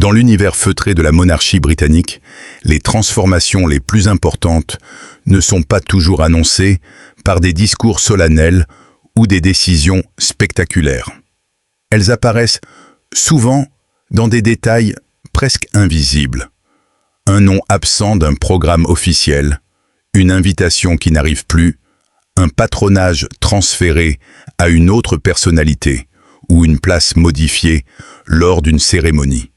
Dans l'univers feutré de la monarchie britannique, les transformations les plus importantes ne sont pas toujours annoncées par des discours solennels ou des décisions spectaculaires. Elles apparaissent souvent dans des détails presque invisibles. Un nom absent d'un programme officiel, une invitation qui n'arrive plus, un patronage transféré à une autre personnalité ou une place modifiée lors d'une cérémonie.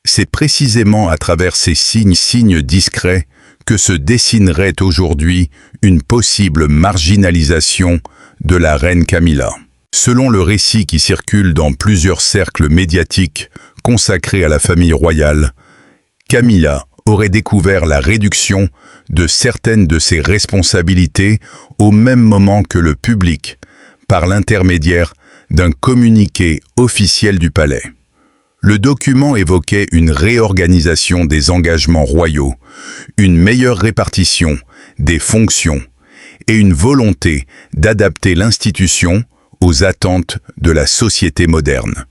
C'est précisément à travers ces signes discrets que se dessinerait aujourd'hui une possible marginalisation de la reine Camilla. Selon le récit qui circule dans plusieurs cercles médiatiques consacrés à la famille royale, Camilla aurait découvert la réduction de certaines de ses responsabilités au même moment que le public, par l'intermédiaire d'un communiqué officiel du palais. Le document évoquait une réorganisation des engagements royaux, une meilleure répartition des fonctions et une volonté d'adapter l'institution aux attentes de la société moderne.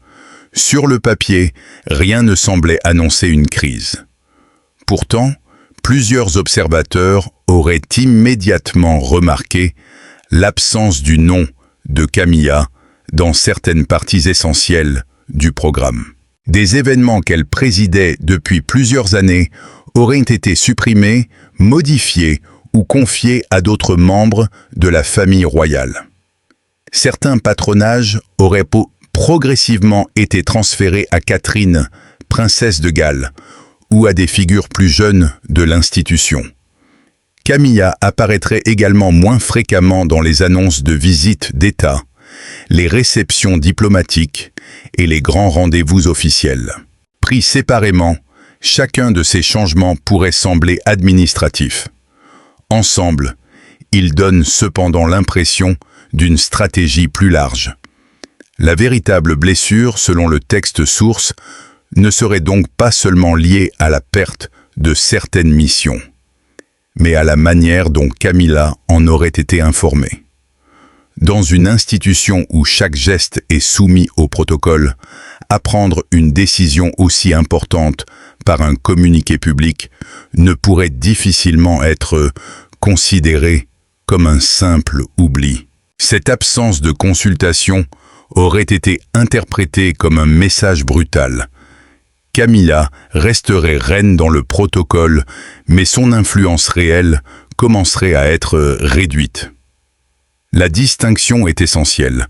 Sur le papier, rien ne semblait annoncer une crise. Pourtant, plusieurs observateurs auraient immédiatement remarqué l'absence du nom de Camilla dans certaines parties essentielles du programme. Des événements qu'elle présidait depuis plusieurs années auraient été supprimés, modifiés ou confiés à d'autres membres de la famille royale. Certains patronages auraient progressivement été transférés à Catherine, princesse de Galles, ou à des figures plus jeunes de l'institution. Camilla apparaîtrait également moins fréquemment dans les annonces de visites d'État, les réceptions diplomatiques et les grands rendez-vous officiels. Pris séparément, chacun de ces changements pourrait sembler administratif. Ensemble, ils donnent cependant l'impression d'une stratégie plus large. La véritable blessure, selon le texte source, ne serait donc pas seulement liée à la perte de certaines missions, mais à la manière dont Camilla en aurait été informée. Dans une institution où chaque geste est soumis au protocole, apprendre une décision aussi importante par un communiqué public ne pourrait difficilement être considéré comme un simple oubli. Cette absence de consultation aurait été interprétée comme un message brutal. Camilla resterait reine dans le protocole, mais son influence réelle commencerait à être réduite. La distinction est essentielle.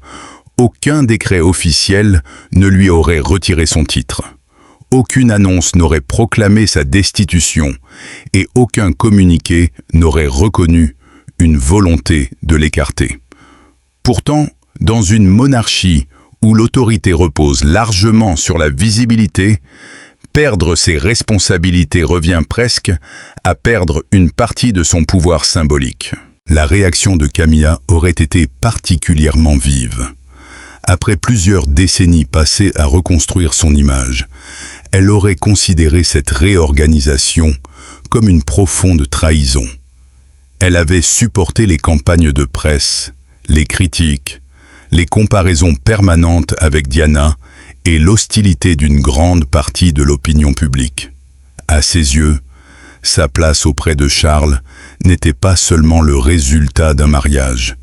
Aucun décret officiel ne lui aurait retiré son titre. Aucune annonce n'aurait proclamé sa destitution et aucun communiqué n'aurait reconnu une volonté de l'écarter. Pourtant, dans une monarchie où l'autorité repose largement sur la visibilité, perdre ses responsabilités revient presque à perdre une partie de son pouvoir symbolique. La réaction de Camilla aurait été particulièrement vive. Après plusieurs décennies passées à reconstruire son image, elle aurait considéré cette réorganisation comme une profonde trahison. Elle avait supporté les campagnes de presse, les critiques, les comparaisons permanentes avec Diana et l'hostilité d'une grande partie de l'opinion publique. À ses yeux, sa place auprès de Charles n'était pas seulement le résultat d'un mariage,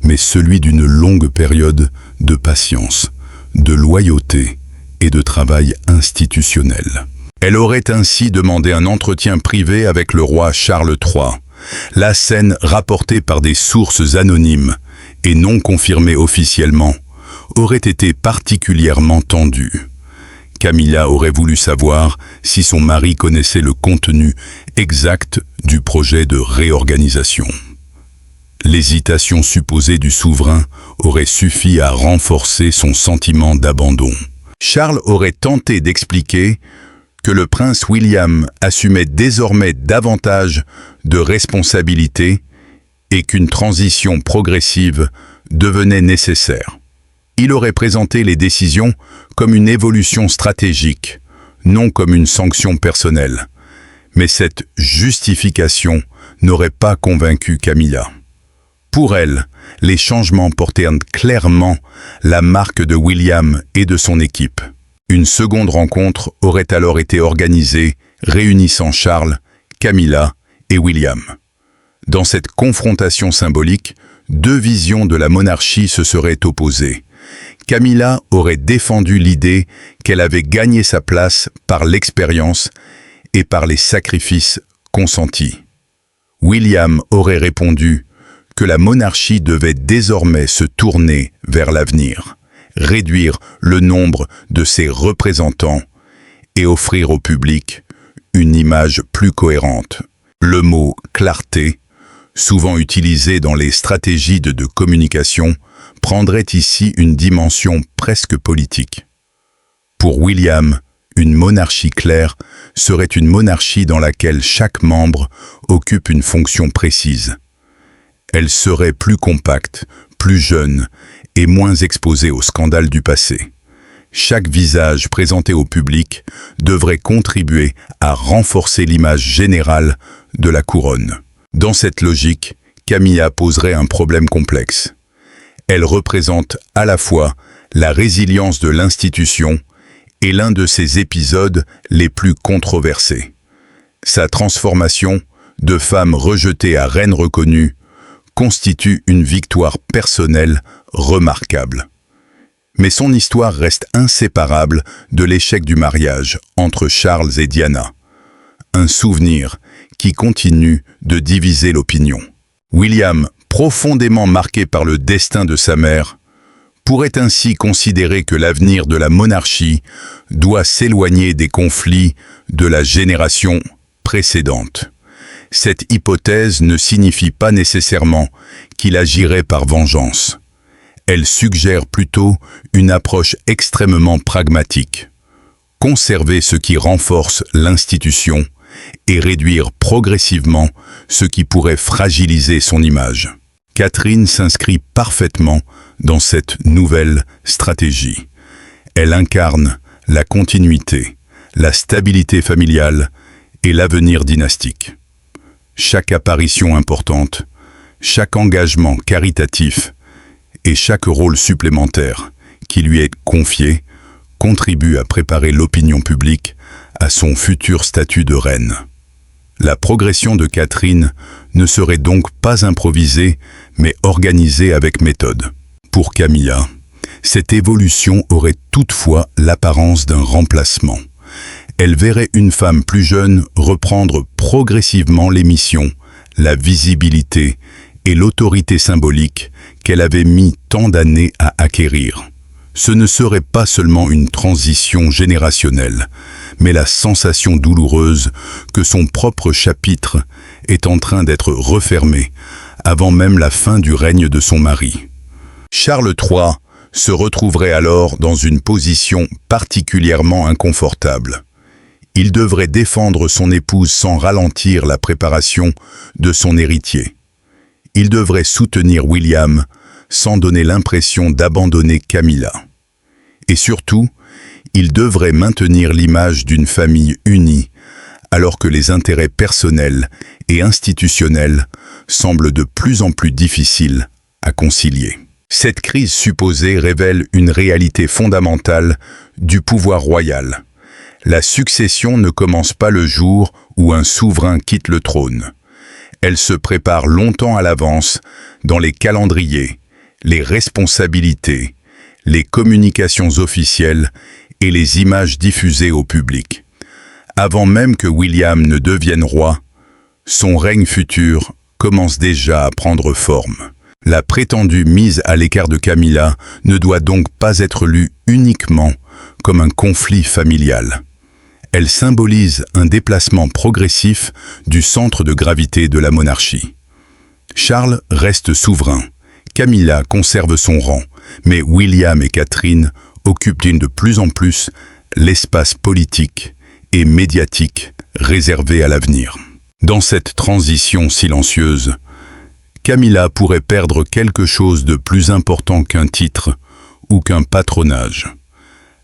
mais celui d'une longue période de patience, de loyauté et de travail institutionnel. Elle aurait ainsi demandé un entretien privé avec le roi Charles III. La scène, rapportée par des sources anonymes et non confirmée officiellement, aurait été particulièrement tendue. Camilla aurait voulu savoir si son mari connaissait le contenu exact du projet de réorganisation. L'hésitation supposée du souverain aurait suffi à renforcer son sentiment d'abandon. Charles aurait tenté d'expliquer que le prince William assumait désormais davantage de responsabilités et qu'une transition progressive devenait nécessaire. Il aurait présenté les décisions comme une évolution stratégique, non comme une sanction personnelle. Mais cette justification n'aurait pas convaincu Camilla. Pour elle, les changements portaient clairement la marque de William et de son équipe. Une seconde rencontre aurait alors été organisée, réunissant Charles, Camilla et William. Dans cette confrontation symbolique, deux visions de la monarchie se seraient opposées. Camilla aurait défendu l'idée qu'elle avait gagné sa place par l'expérience et par les sacrifices consentis. William aurait répondu que la monarchie devait désormais se tourner vers l'avenir, réduire le nombre de ses représentants et offrir au public une image plus cohérente. Le mot « clarté », souvent utilisé dans les stratégies de communication, prendrait ici une dimension presque politique. Pour William, une monarchie claire serait une monarchie dans laquelle chaque membre occupe une fonction précise. Elle serait plus compacte, plus jeune et moins exposée aux scandales du passé. Chaque visage présenté au public devrait contribuer à renforcer l'image générale de la couronne. Dans cette logique, Camilla poserait un problème complexe. Elle représente à la fois la résilience de l'institution et l'un de ses épisodes les plus controversés. Sa transformation de femme rejetée à reine reconnue constitue une victoire personnelle remarquable. Mais son histoire reste inséparable de l'échec du mariage entre Charles et Diana. Un souvenir qui continue de diviser l'opinion. William, profondément marqué par le destin de sa mère, pourrait ainsi considérer que l'avenir de la monarchie doit s'éloigner des conflits de la génération précédente. Cette hypothèse ne signifie pas nécessairement qu'il agirait par vengeance. Elle suggère plutôt une approche extrêmement pragmatique. Conserver ce qui renforce l'institution et réduire progressivement ce qui pourrait fragiliser son image. Catherine s'inscrit parfaitement dans cette nouvelle stratégie. Elle incarne la continuité, la stabilité familiale et l'avenir dynastique. Chaque apparition importante, chaque engagement caritatif et chaque rôle supplémentaire qui lui est confié contribue à préparer l'opinion publique à son futur statut de reine. La progression de Catherine ne serait donc pas improvisée, mais organisée avec méthode. Pour Camilla, cette évolution aurait toutefois l'apparence d'un remplacement. Elle verrait une femme plus jeune reprendre progressivement les missions, la visibilité et l'autorité symbolique qu'elle avait mis tant d'années à acquérir. Ce ne serait pas seulement une transition générationnelle, mais la sensation douloureuse que son propre chapitre est en train d'être refermé avant même la fin du règne de son mari. Charles III se retrouverait alors dans une position particulièrement inconfortable. Il devrait défendre son épouse sans ralentir la préparation de son héritier. Il devrait soutenir William sans donner l'impression d'abandonner Camilla. Et surtout, il devrait maintenir l'image d'une famille unie, alors que les intérêts personnels et institutionnels semblent de plus en plus difficiles à concilier. Cette crise supposée révèle une réalité fondamentale du pouvoir royal. La succession ne commence pas le jour où un souverain quitte le trône. Elle se prépare longtemps à l'avance dans les calendriers, les responsabilités, les communications officielles et les images diffusées au public. Avant même que William ne devienne roi, son règne futur commence déjà à prendre forme. La prétendue mise à l'écart de Camilla ne doit donc pas être lue uniquement comme un conflit familial. Elle symbolise un déplacement progressif du centre de gravité de la monarchie. Charles reste souverain, Camilla conserve son rang, mais William et Catherine occupent de plus en plus l'espace politique et médiatique réservé à l'avenir. Dans cette transition silencieuse, Camilla pourrait perdre quelque chose de plus important qu'un titre ou qu'un patronage.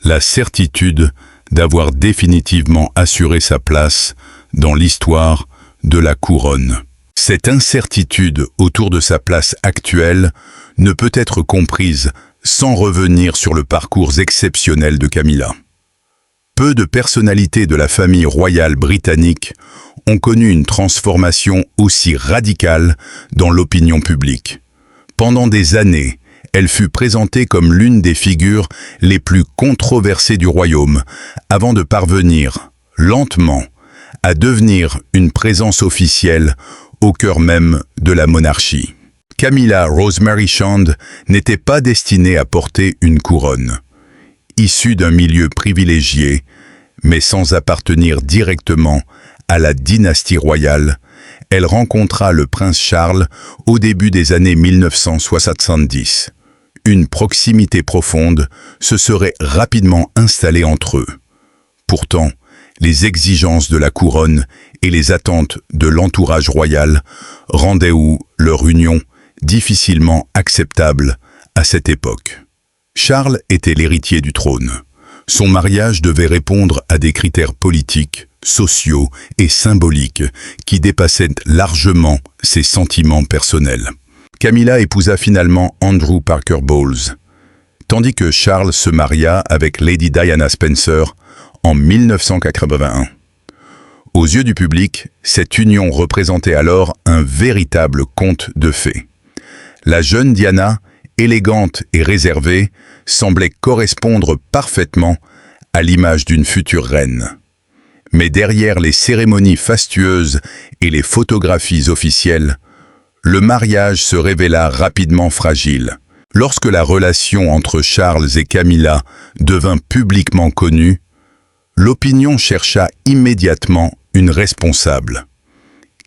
La certitude d'avoir définitivement assuré sa place dans l'histoire de la couronne. Cette incertitude autour de sa place actuelle ne peut être comprise sans revenir sur le parcours exceptionnel de Camilla. Peu de personnalités de la famille royale britannique ont connu une transformation aussi radicale dans l'opinion publique. Pendant des années, elle fut présentée comme l'une des figures les plus controversées du royaume, avant de parvenir, lentement, à devenir une présence officielle au cœur même de la monarchie. Camilla Rosemary Shand n'était pas destinée à porter une couronne. Issue d'un milieu privilégié, mais sans appartenir directement à la dynastie royale, elle rencontra le prince Charles au début des années 1970. Une proximité profonde se serait rapidement installée entre eux. Pourtant, les exigences de la couronne et les attentes de l'entourage royal rendaient leur union difficilement acceptable à cette époque. Charles était l'héritier du trône. Son mariage devait répondre à des critères politiques, sociaux et symboliques qui dépassaient largement ses sentiments personnels. Camilla épousa finalement Andrew Parker Bowles, tandis que Charles se maria avec Lady Diana Spencer en 1981. Aux yeux du public, cette union représentait alors un véritable conte de fées. La jeune Diana, élégante et réservée, semblait correspondre parfaitement à l'image d'une future reine. Mais derrière les cérémonies fastueuses et les photographies officielles, le mariage se révéla rapidement fragile. Lorsque la relation entre Charles et Camilla devint publiquement connue, l'opinion chercha immédiatement une responsable.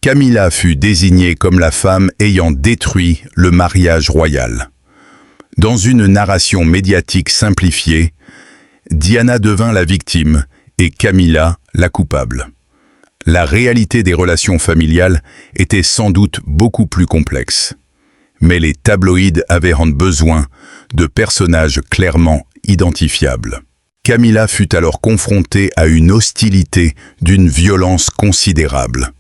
Camilla fut désignée comme la femme ayant détruit le mariage royal. Dans une narration médiatique simplifiée, Diana devint la victime et Camilla la coupable. La réalité des relations familiales était sans doute beaucoup plus complexe. Mais les tabloïds avaient besoin de personnages clairement identifiables. Camilla fut alors confrontée à une hostilité d'une violence considérable.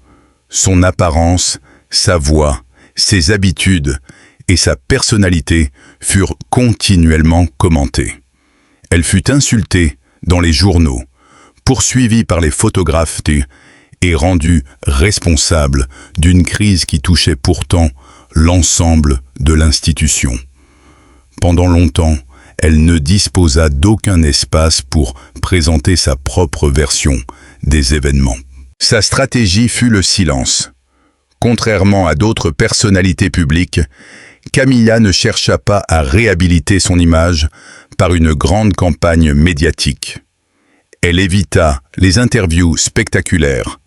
Son apparence, sa voix, ses habitudes et sa personnalité furent continuellement commentées. Elle fut insultée dans les journaux, poursuivie par les photographes et rendue responsable d'une crise qui touchait pourtant l'ensemble de l'institution. Pendant longtemps, elle ne disposa d'aucun espace pour présenter sa propre version des événements. Sa stratégie fut le silence. Contrairement à d'autres personnalités publiques, Camilla ne chercha pas à réhabiliter son image par une grande campagne médiatique. Elle évita les interviews spectaculaires,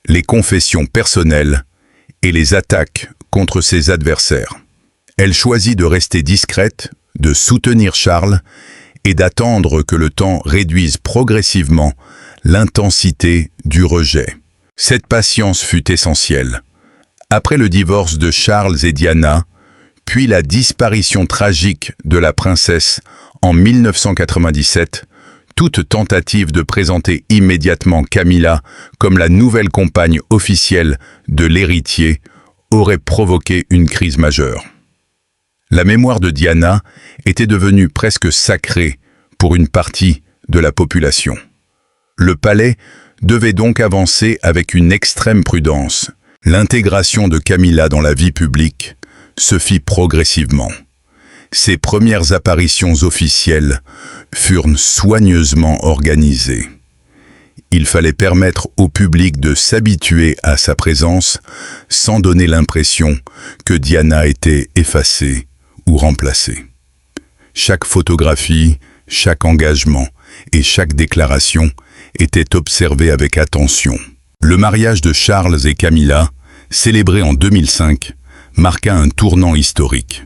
les confessions personnelles et les attaques contre ses adversaires. Elle choisit de rester discrète, de soutenir Charles et d'attendre que le temps réduise progressivement l'intensité du rejet. Cette patience fut essentielle. Après le divorce de Charles et Diana, puis la disparition tragique de la princesse en 1997, toute tentative de présenter immédiatement Camilla comme la nouvelle compagne officielle de l'héritier aurait provoqué une crise majeure. La mémoire de Diana était devenue presque sacrée pour une partie de la population. Le palais devait donc avancer avec une extrême prudence. L'intégration de Camilla dans la vie publique se fit progressivement. Ses premières apparitions officielles furent soigneusement organisées. Il fallait permettre au public de s'habituer à sa présence sans donner l'impression que Diana était effacée ou remplacée. Chaque photographie, chaque engagement et chaque déclaration était observé avec attention. Le mariage de Charles et Camilla, célébré en 2005, marqua un tournant historique.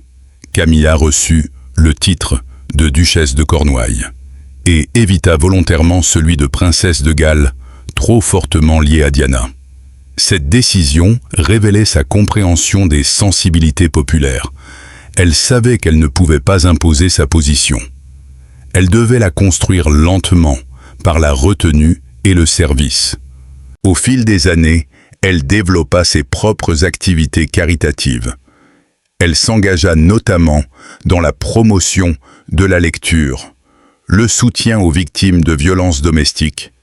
Camilla reçut le titre de duchesse de Cornouailles et évita volontairement celui de princesse de Galles, trop fortement lié à Diana. Cette décision révélait sa compréhension des sensibilités populaires. Elle savait qu'elle ne pouvait pas imposer sa position. Elle devait la construire lentement, par la retenue et le service. Au fil des années, elle développa ses propres activités caritatives. Elle s'engagea notamment dans la promotion de la lecture, le soutien aux victimes de violences domestiques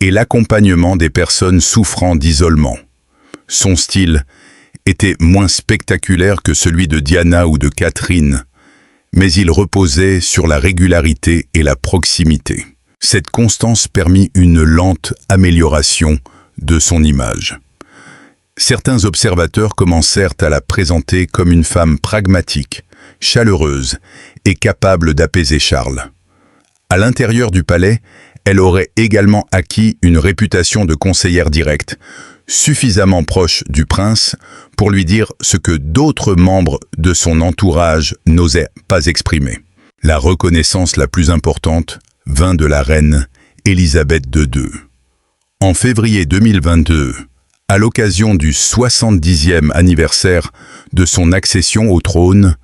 et l'accompagnement des personnes souffrant d'isolement. Son style était moins spectaculaire que celui de Diana ou de Catherine, mais il reposait sur la régularité et la proximité. Cette constance permit une lente amélioration de son image. Certains observateurs commencèrent à la présenter comme une femme pragmatique, chaleureuse et capable d'apaiser Charles. À l'intérieur du palais, elle aurait également acquis une réputation de conseillère directe, suffisamment proche du prince pour lui dire ce que d'autres membres de son entourage n'osaient pas exprimer. La reconnaissance la plus importante vint de la reine Élisabeth II. En février 2022, à l'occasion du 70e anniversaire de son accession au trône,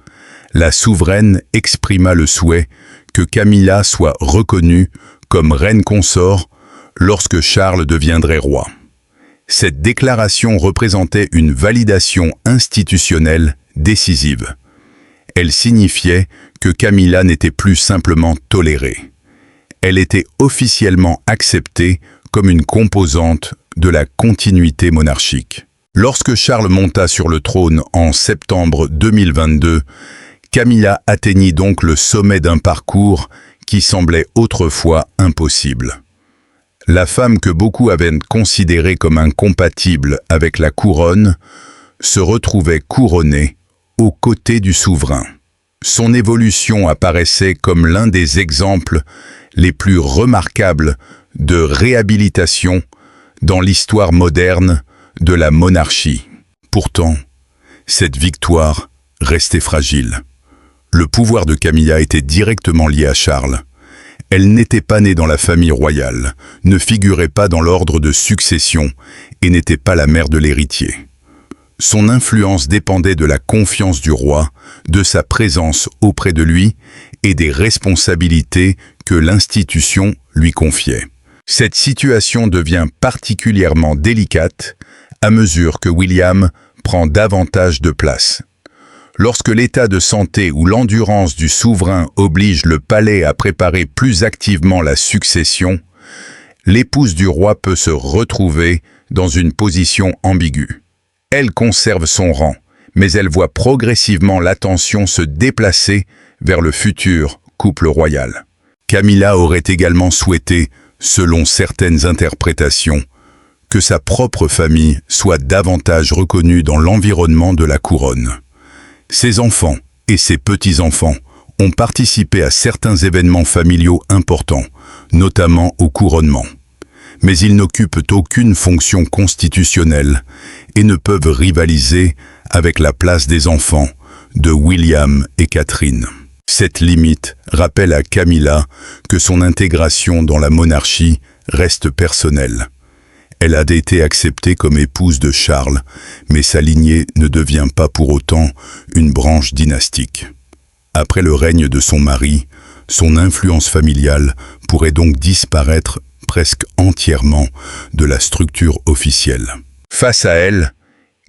la souveraine exprima le souhait que Camilla soit reconnue comme reine consort lorsque Charles deviendrait roi. Cette déclaration représentait une validation institutionnelle décisive. Elle signifiait que Camilla n'était plus simplement tolérée. Elle était officiellement acceptée comme une composante de la continuité monarchique. Lorsque Charles monta sur le trône en septembre 2022, Camilla atteignit donc le sommet d'un parcours qui semblait autrefois impossible. La femme que beaucoup avaient considérée comme incompatible avec la couronne se retrouvait couronnée aux côtés du souverain. Son évolution apparaissait comme l'un des exemples les plus remarquables de réhabilitation dans l'histoire moderne de la monarchie. Pourtant, cette victoire restait fragile. Le pouvoir de Camilla était directement lié à Charles. Elle n'était pas née dans la famille royale, ne figurait pas dans l'ordre de succession et n'était pas la mère de l'héritier. Son influence dépendait de la confiance du roi, de sa présence auprès de lui et des responsabilités que l'institution lui confiait. Cette situation devient particulièrement délicate à mesure que William prend davantage de place. Lorsque l'état de santé ou l'endurance du souverain oblige le palais à préparer plus activement la succession, l'épouse du roi peut se retrouver dans une position ambiguë. Elle conserve son rang, mais elle voit progressivement l'attention se déplacer vers le futur couple royal. Camilla aurait également souhaité, selon certaines interprétations, que sa propre famille soit davantage reconnue dans l'environnement de la couronne. Ses enfants et ses petits-enfants ont participé à certains événements familiaux importants, notamment au couronnement. Mais ils n'occupent aucune fonction constitutionnelle et ne peuvent rivaliser avec la place des enfants de William et Catherine. Cette limite rappelle à Camilla que son intégration dans la monarchie reste personnelle. Elle a été acceptée comme épouse de Charles, mais sa lignée ne devient pas pour autant une branche dynastique. Après le règne de son mari, son influence familiale pourrait donc disparaître presque entièrement de la structure officielle. Face à elle,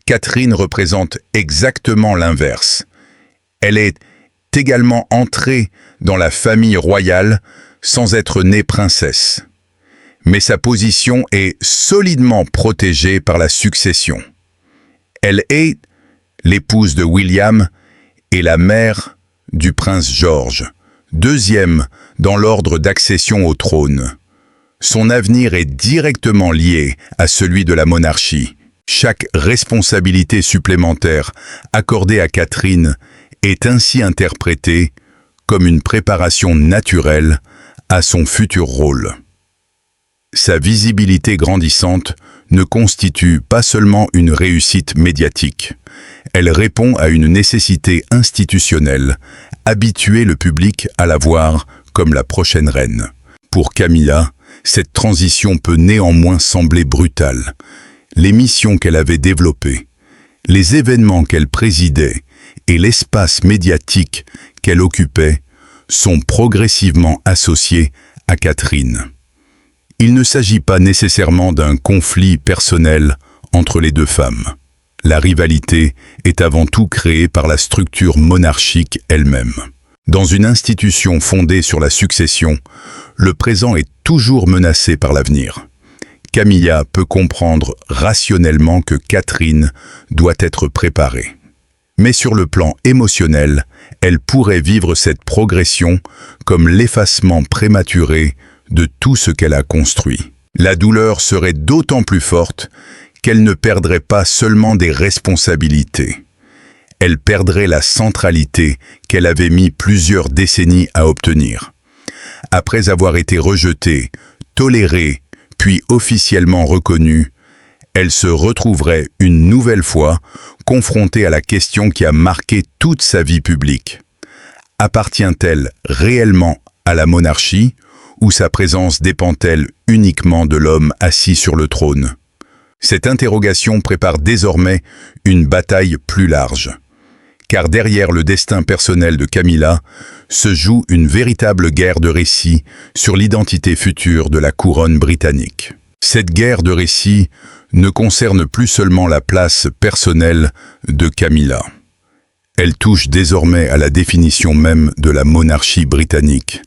Catherine représente exactement l'inverse. Elle est également entrée dans la famille royale sans être née princesse. Mais sa position est solidement protégée par la succession. Elle est l'épouse de William et la mère du prince George, deuxième dans l'ordre d'accession au trône. Son avenir est directement lié à celui de la monarchie. Chaque responsabilité supplémentaire accordée à Catherine est ainsi interprétée comme une préparation naturelle à son futur rôle. Sa visibilité grandissante ne constitue pas seulement une réussite médiatique. Elle répond à une nécessité institutionnelle, habituer le public à la voir comme la prochaine reine. Pour Camilla, cette transition peut néanmoins sembler brutale. Les missions qu'elle avait développées, les événements qu'elle présidait et l'espace médiatique qu'elle occupait sont progressivement associés à Catherine. Il ne s'agit pas nécessairement d'un conflit personnel entre les deux femmes. La rivalité est avant tout créée par la structure monarchique elle-même. Dans une institution fondée sur la succession, le présent est toujours menacé par l'avenir. Camilla peut comprendre rationnellement que Catherine doit être préparée. Mais sur le plan émotionnel, elle pourrait vivre cette progression comme l'effacement prématuré de tout ce qu'elle a construit. La douleur serait d'autant plus forte qu'elle ne perdrait pas seulement des responsabilités. Elle perdrait la centralité qu'elle avait mis plusieurs décennies à obtenir. Après avoir été rejetée, tolérée, puis officiellement reconnue, elle se retrouverait une nouvelle fois confrontée à la question qui a marqué toute sa vie publique. Appartient-elle réellement à la monarchie ou sa présence dépend-elle uniquement de l'homme assis sur le trône? Cette interrogation prépare désormais une bataille plus large. Car derrière le destin personnel de Camilla se joue une véritable guerre de récits sur l'identité future de la couronne britannique. Cette guerre de récits ne concerne plus seulement la place personnelle de Camilla. Elle touche désormais à la définition même de la monarchie britannique,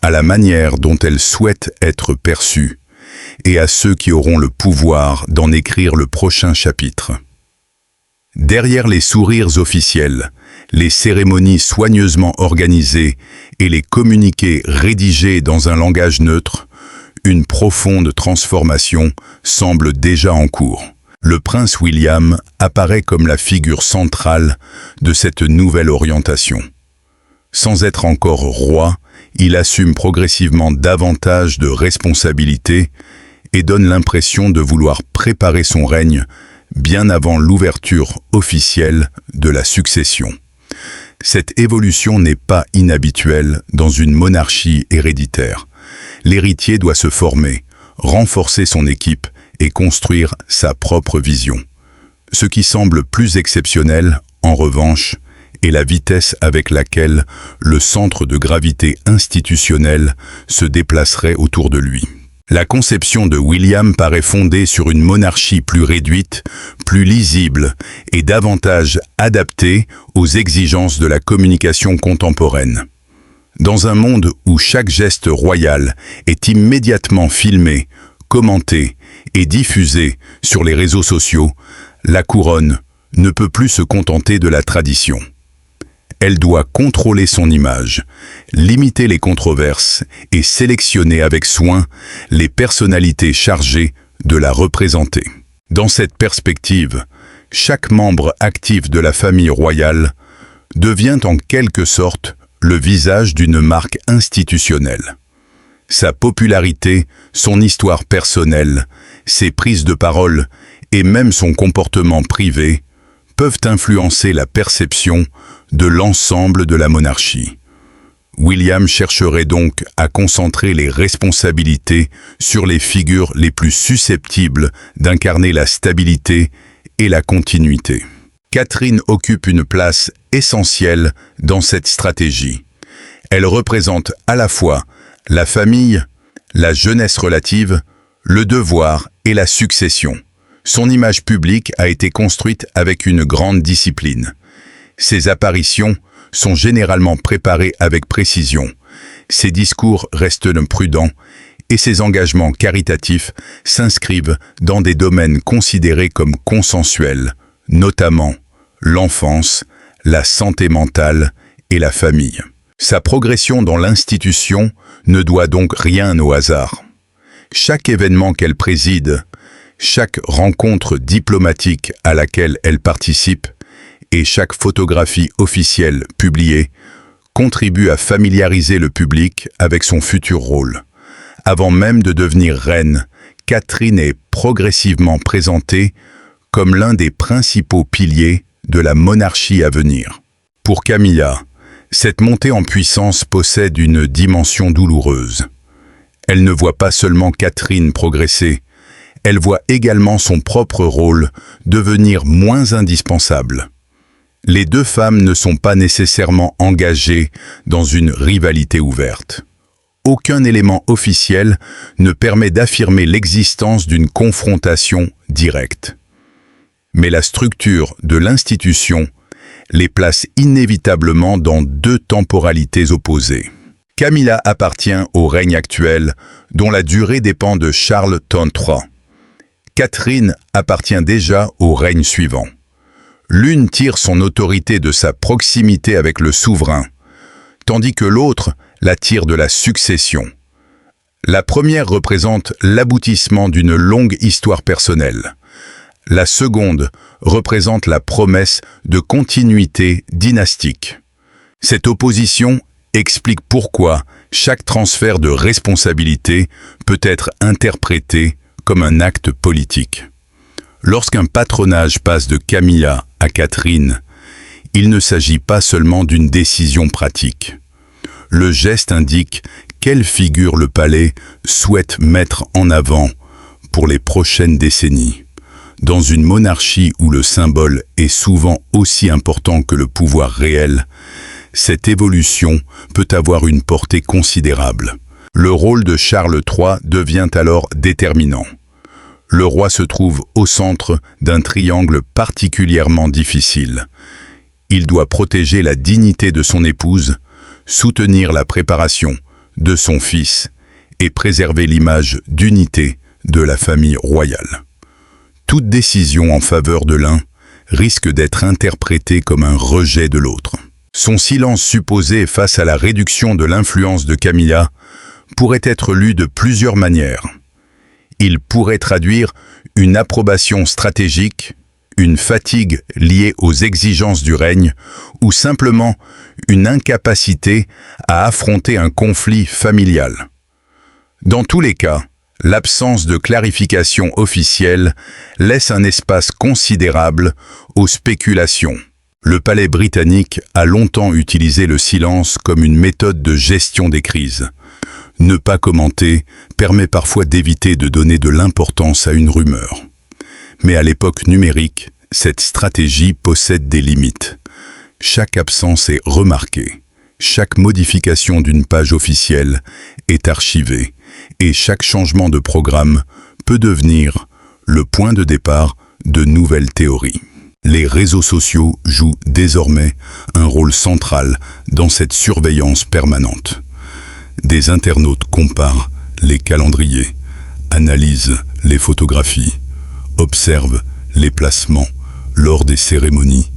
à la manière dont elle souhaite être perçue, et à ceux qui auront le pouvoir d'en écrire le prochain chapitre. Derrière les sourires officiels, les cérémonies soigneusement organisées et les communiqués rédigés dans un langage neutre, une profonde transformation semble déjà en cours. Le prince William apparaît comme la figure centrale de cette nouvelle orientation. Sans être encore roi, il assume progressivement davantage de responsabilités et donne l'impression de vouloir préparer son règne bien avant l'ouverture officielle de la succession. Cette évolution n'est pas inhabituelle dans une monarchie héréditaire. L'héritier doit se former, renforcer son équipe et construire sa propre vision. Ce qui semble plus exceptionnel, en revanche, est la vitesse avec laquelle le centre de gravité institutionnel se déplacerait autour de lui. La conception de William paraît fondée sur une monarchie plus réduite, plus lisible et davantage adaptée aux exigences de la communication contemporaine. Dans un monde où chaque geste royal est immédiatement filmé, commenté et diffusé sur les réseaux sociaux, la couronne ne peut plus se contenter de la tradition. Elle doit contrôler son image, limiter les controverses et sélectionner avec soin les personnalités chargées de la représenter. Dans cette perspective, chaque membre actif de la famille royale devient en quelque sorte le visage d'une marque institutionnelle. Sa popularité, son histoire personnelle, ses prises de parole et même son comportement privé peuvent influencer la perception de l'ensemble de la monarchie. William chercherait donc à concentrer les responsabilités sur les figures les plus susceptibles d'incarner la stabilité et la continuité. Catherine occupe une place essentielle dans cette stratégie. Elle représente à la fois la famille, la jeunesse relative, le devoir et la succession. Son image publique a été construite avec une grande discipline. Ses apparitions sont généralement préparées avec précision. Ses discours restent prudents et ses engagements caritatifs s'inscrivent dans des domaines considérés comme consensuels, notamment l'enfance, la santé mentale et la famille. Sa progression dans l'institution ne doit donc rien au hasard. Chaque événement qu'elle préside, chaque rencontre diplomatique à laquelle elle participe et chaque photographie officielle publiée contribue à familiariser le public avec son futur rôle. Avant même de devenir reine, Catherine est progressivement présentée comme l'un des principaux piliers de la monarchie à venir. Pour Camilla, cette montée en puissance possède une dimension douloureuse. Elle ne voit pas seulement Catherine progresser, elle voit également son propre rôle devenir moins indispensable. Les deux femmes ne sont pas nécessairement engagées dans une rivalité ouverte. Aucun élément officiel ne permet d'affirmer l'existence d'une confrontation directe. Mais la structure de l'institution, les place inévitablement dans deux temporalités opposées. Camilla appartient au règne actuel, dont la durée dépend de Charles III. Catherine appartient déjà au règne suivant. L'une tire son autorité de sa proximité avec le souverain, tandis que l'autre la tire de la succession. La première représente l'aboutissement d'une longue histoire personnelle. La seconde représente la promesse de continuité dynastique. Cette opposition explique pourquoi chaque transfert de responsabilité peut être interprété comme un acte politique. Lorsqu'un patronage passe de Camilla à Catherine, il ne s'agit pas seulement d'une décision pratique. Le geste indique quelle figure le palais souhaite mettre en avant pour les prochaines décennies. Dans une monarchie où le symbole est souvent aussi important que le pouvoir réel, cette évolution peut avoir une portée considérable. Le rôle de Charles III devient alors déterminant. Le roi se trouve au centre d'un triangle particulièrement difficile. Il doit protéger la dignité de son épouse, soutenir la préparation de son fils et préserver l'image d'unité de la famille royale. Toute décision en faveur de l'un risque d'être interprétée comme un rejet de l'autre. Son silence supposé face à la réduction de l'influence de Camilla pourrait être lu de plusieurs manières. Il pourrait traduire une approbation stratégique, une fatigue liée aux exigences du règne ou simplement une incapacité à affronter un conflit familial. Dans tous les cas, l'absence de clarification officielle laisse un espace considérable aux spéculations. Le palais britannique a longtemps utilisé le silence comme une méthode de gestion des crises. Ne pas commenter permet parfois d'éviter de donner de l'importance à une rumeur. Mais à l'époque numérique, cette stratégie possède des limites. Chaque absence est remarquée, chaque modification d'une page officielle est archivée, et chaque changement de programme peut devenir le point de départ de nouvelles théories. Les réseaux sociaux jouent désormais un rôle central dans cette surveillance permanente. Des internautes comparent les calendriers, analysent les photographies, observent les placements lors des cérémonies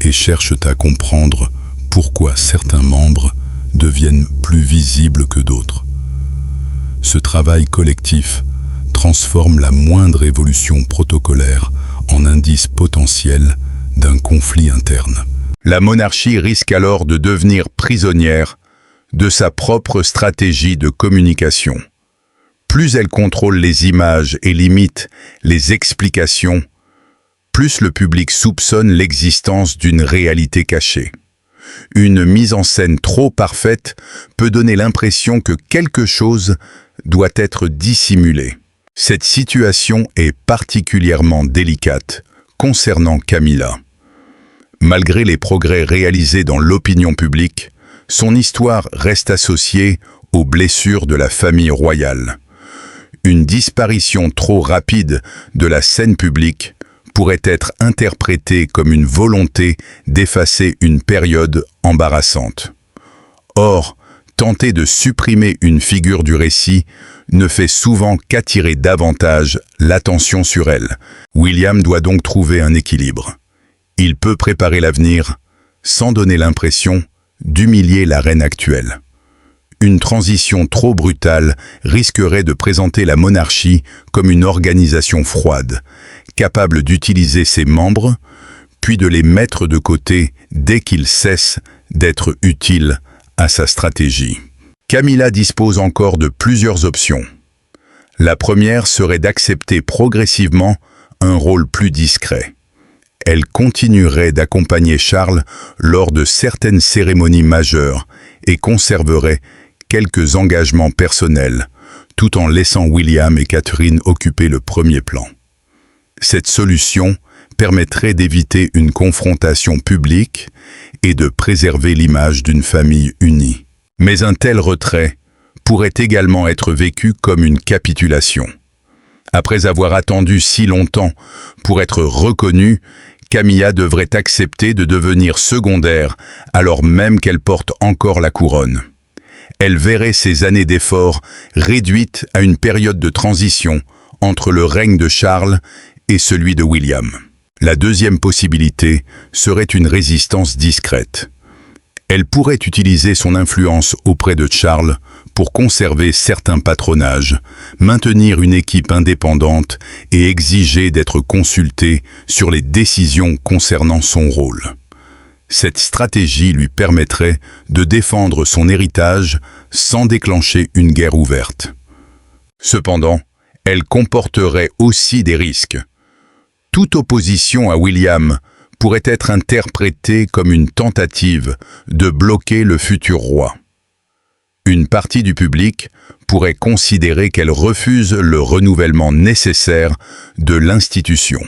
et cherchent à comprendre pourquoi certains membres deviennent plus visibles que d'autres. Ce travail collectif transforme la moindre évolution protocolaire en indice potentiel d'un conflit interne. La monarchie risque alors de devenir prisonnière de sa propre stratégie de communication. Plus elle contrôle les images et limite les explications, plus le public soupçonne l'existence d'une réalité cachée. Une mise en scène trop parfaite peut donner l'impression que quelque chose doit être dissimulé. Cette situation est particulièrement délicate concernant Camilla. Malgré les progrès réalisés dans l'opinion publique, son histoire reste associée aux blessures de la famille royale. Une disparition trop rapide de la scène publique pourrait être interprétée comme une volonté d'effacer une période embarrassante. Or, tenter de supprimer une figure du récit ne fait souvent qu'attirer davantage l'attention sur elle. William doit donc trouver un équilibre. Il peut préparer l'avenir sans donner l'impression d'humilier la reine actuelle. Une transition trop brutale risquerait de présenter la monarchie comme une organisation froide, capable d'utiliser ses membres, puis de les mettre de côté dès qu'ils cessent d'être utiles à sa stratégie. Camilla dispose encore de plusieurs options. La première serait d'accepter progressivement un rôle plus discret. Elle continuerait d'accompagner Charles lors de certaines cérémonies majeures et conserverait quelques engagements personnels, tout en laissant William et Catherine occuper le premier plan. Cette solution permettrait d'éviter une confrontation publique et de préserver l'image d'une famille unie. Mais un tel retrait pourrait également être vécu comme une capitulation. Après avoir attendu si longtemps pour être reconnue, Camilla devrait accepter de devenir secondaire alors même qu'elle porte encore la couronne. Elle verrait ses années d'efforts réduites à une période de transition entre le règne de Charles et celui de William. La deuxième possibilité serait une résistance discrète. Elle pourrait utiliser son influence auprès de Charles pour conserver certains patronages, maintenir une équipe indépendante et exiger d'être consultée sur les décisions concernant son rôle. Cette stratégie lui permettrait de défendre son héritage sans déclencher une guerre ouverte. Cependant, elle comporterait aussi des risques. Toute opposition à William pourrait être interprétée comme une tentative de bloquer le futur roi. Une partie du public pourrait considérer qu'elle refuse le renouvellement nécessaire de l'institution.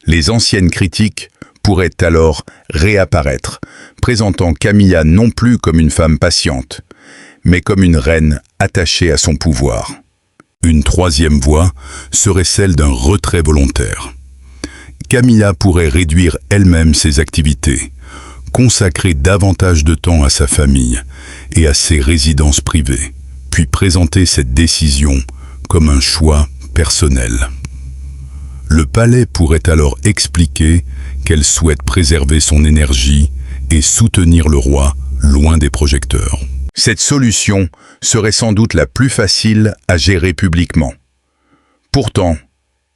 Les anciennes critiques pourraient alors réapparaître, présentant Camilla non plus comme une femme patiente, mais comme une reine attachée à son pouvoir. Une troisième voie serait celle d'un retrait volontaire. Camilla pourrait réduire elle-même ses activités, consacrer davantage de temps à sa famille et à ses résidences privées, puis présenter cette décision comme un choix personnel. Le palais pourrait alors expliquer qu'elle souhaite préserver son énergie et soutenir le roi loin des projecteurs. Cette solution serait sans doute la plus facile à gérer publiquement. Pourtant,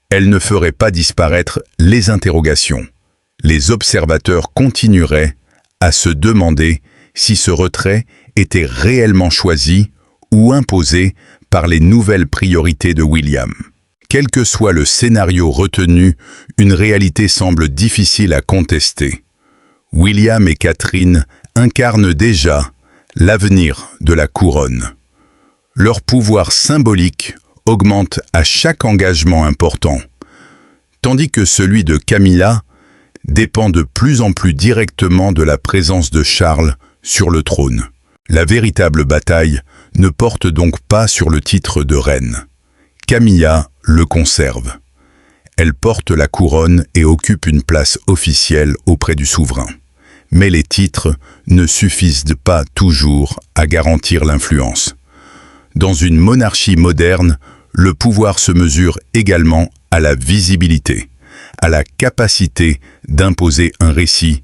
elle ne ferait pas disparaître les interrogations. Les observateurs continueraient à se demander si ce retrait était réellement choisi ou imposé par les nouvelles priorités de William. Quel que soit le scénario retenu, une réalité semble difficile à contester. William et Catherine incarnent déjà l'avenir de la couronne. Leur pouvoir symbolique augmente à chaque engagement important, tandis que celui de Camilla dépend de plus en plus directement de la présence de Charles sur le trône. La véritable bataille ne porte donc pas sur le titre de reine. Camilla le conserve. Elle porte la couronne et occupe une place officielle auprès du souverain. Mais les titres ne suffisent pas toujours à garantir l'influence. Dans une monarchie moderne, le pouvoir se mesure également à la visibilité, à la capacité d'imposer un récit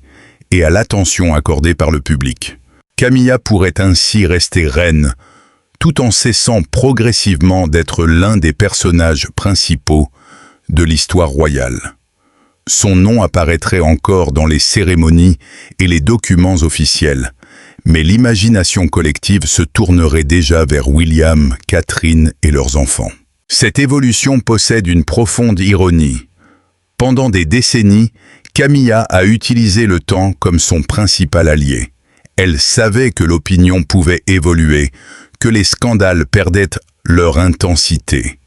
et à l'attention accordée par le public. Camilla pourrait ainsi rester reine, tout en cessant progressivement d'être l'un des personnages principaux de l'histoire royale. Son nom apparaîtrait encore dans les cérémonies et les documents officiels, mais l'imagination collective se tournerait déjà vers William, Catherine et leurs enfants. Cette évolution possède une profonde ironie. Pendant des décennies, Camilla a utilisé le temps comme son principal allié. Elle savait que l'opinion pouvait évoluer, que les scandales perdaient leur intensité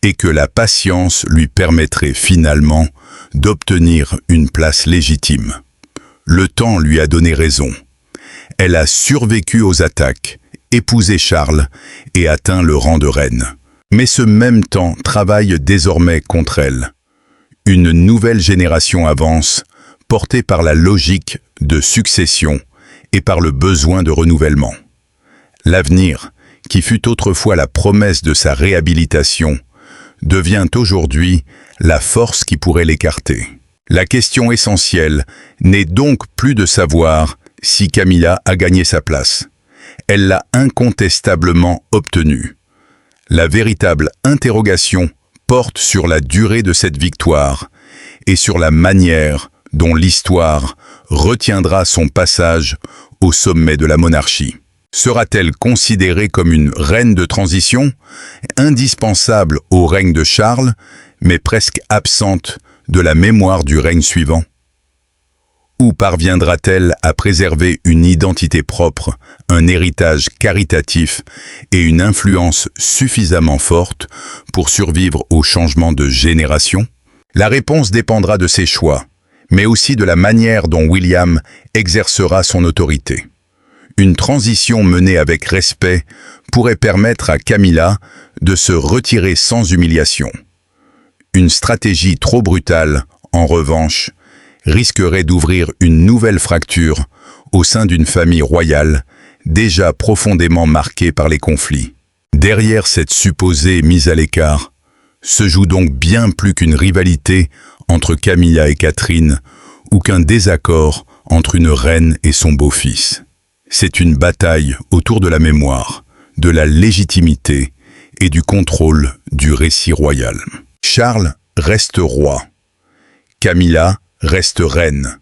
et que la patience lui permettrait finalement d'obtenir une place légitime. Le temps lui a donné raison. Elle a survécu aux attaques, épousé Charles et atteint le rang de reine. Mais ce même temps travaille désormais contre elle. Une nouvelle génération avance, portée par la logique de succession et par le besoin de renouvellement. L'avenir, qui fut autrefois la promesse de sa réhabilitation, devient aujourd'hui la force qui pourrait l'écarter. La question essentielle n'est donc plus de savoir si Camilla a gagné sa place. Elle l'a incontestablement obtenue. La véritable interrogation porte sur la durée de cette victoire et sur la manière dont l'histoire retiendra son passage au sommet de la monarchie. Sera-t-elle considérée comme une reine de transition, indispensable au règne de Charles, mais presque absente de la mémoire du règne suivant? Ou parviendra-t-elle à préserver une identité propre, un héritage caritatif et une influence suffisamment forte pour survivre au changement de génération? La réponse dépendra de ses choix, mais aussi de la manière dont William exercera son autorité. Une transition menée avec respect pourrait permettre à Camilla de se retirer sans humiliation. Une stratégie trop brutale, en revanche, risquerait d'ouvrir une nouvelle fracture au sein d'une famille royale déjà profondément marquée par les conflits. Derrière cette supposée mise à l'écart se joue donc bien plus qu'une rivalité entre Camilla et Catherine ou qu'un désaccord entre une reine et son beau-fils. C'est une bataille autour de la mémoire, de la légitimité et du contrôle du récit royal. Charles reste roi. Camilla reste reine.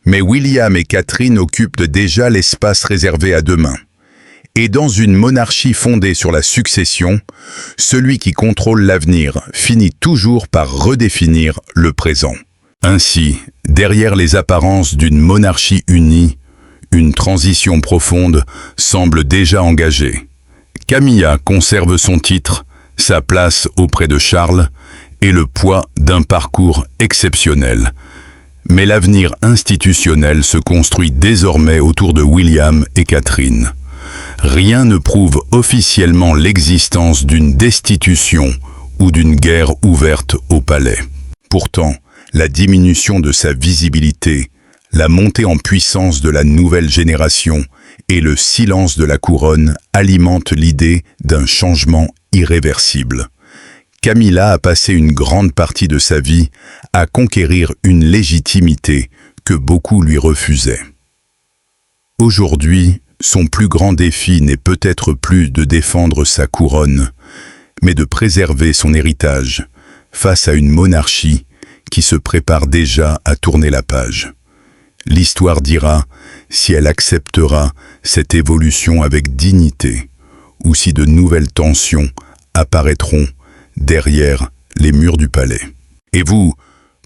Mais William et Catherine occupent déjà l'espace réservé à deux mains. Et dans une monarchie fondée sur la succession, celui qui contrôle l'avenir finit toujours par redéfinir le présent. Ainsi, derrière les apparences d'une monarchie unie, une transition profonde semble déjà engagée. Camilla conserve son titre, sa place auprès de Charles et le poids d'un parcours exceptionnel. Mais l'avenir institutionnel se construit désormais autour de William et Catherine. Rien ne prouve officiellement l'existence d'une destitution ou d'une guerre ouverte au palais. Pourtant, la diminution de sa visibilité, la montée en puissance de la nouvelle génération et le silence de la couronne alimentent l'idée d'un changement irréversible. Camilla a passé une grande partie de sa vie à conquérir une légitimité que beaucoup lui refusaient. Aujourd'hui, son plus grand défi n'est peut-être plus de défendre sa couronne, mais de préserver son héritage face à une monarchie qui se prépare déjà à tourner la page. L'histoire dira si elle acceptera cette évolution avec dignité ou si de nouvelles tensions apparaîtront derrière les murs du palais. Et vous,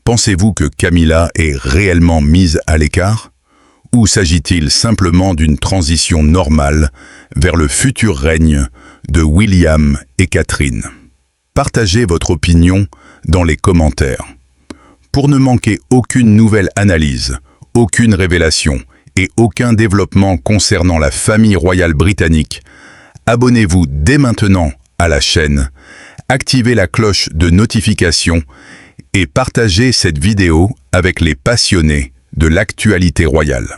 pensez-vous que Camilla est réellement mise à l'écart ? Ou s'agit-il simplement d'une transition normale vers le futur règne de William et Catherine? Partagez votre opinion dans les commentaires. Pour ne manquer aucune nouvelle analyse, aucune révélation et aucun développement concernant la famille royale britannique, abonnez-vous dès maintenant à la chaîne, activez la cloche de notification et partagez cette vidéo avec les passionnés de l'actualité royale.